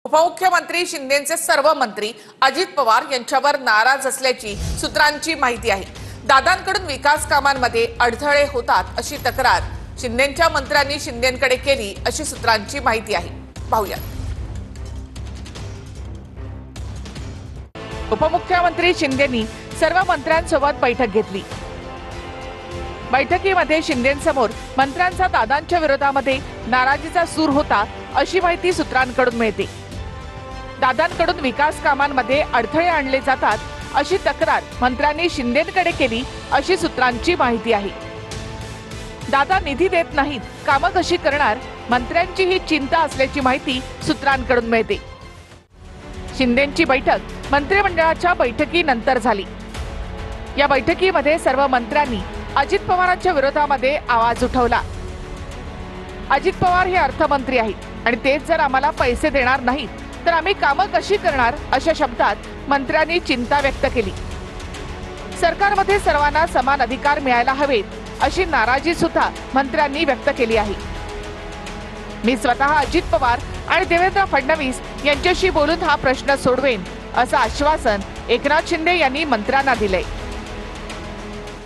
उपमुख्यमंत्री शिंदेचे सर्व मंत्री अजित पवार यांच्यावर नाराज असल्याची सूत्रांची माहिती आहे। दादांकडून विकास कामांमध्ये अडथळे होतात अशी तक्रार शिंदेच्या मंत्र्यांनी शिंदेंकडे केली अशी सूत्रांची माहिती आहे। पाहूया। उपमुख्यमंत्री शिंदेंनी सर्व मंत्र्यांसोबत बैठक घेतली। बैठकीमध्ये शिंदेंसमोर मंत्र्यांचा दादांच्या विरोधामध्ये नाराजीचा सूर होता अशी माहिती सूत्रांकडून मिळते। दादांकडून विकास कामांमध्ये अडथळे आणले जातात अशी तक्रार मंत्र्यांनी शिंदेंकडे केली अशी सूत्रांची माहिती आहे। दादा निधी देत नाहीत, कामं कशी करणार, मंत्र्यांची ही चिंता असल्याची माहिती सूत्रांकडून मिळते। शिंदेंची बैठक मंत्रिमंडळाच्या बैठकीनंतर झाली। या बैठकीमध्ये सर्व मंत्र्यांनी अजित पवारांच्या विरोधामध्ये आवाज उठवला। अजित पवार हे अर्थमंत्री आहेत आणि तेच जर आम्हाला पैसे देणार नाहीत तर आम्ही कामं कशी करणार अशा शब्दात मंत्र्यांनी चिंता व्यक्त केली। सरकारमध्ये सर्वांना समान अधिकार मिळायला हवेत अशी नाराजी सुद्धा मंत्र्यांनी व्यक्त केली आहे। मी स्वतः अजित पवार आणि देवेंद्र फडणवीस यांच्याशी बोलून हा प्रश्न सोडवेन असं आश्वासन एकनाथ शिंदे यांनी मंत्र्यांना दिले।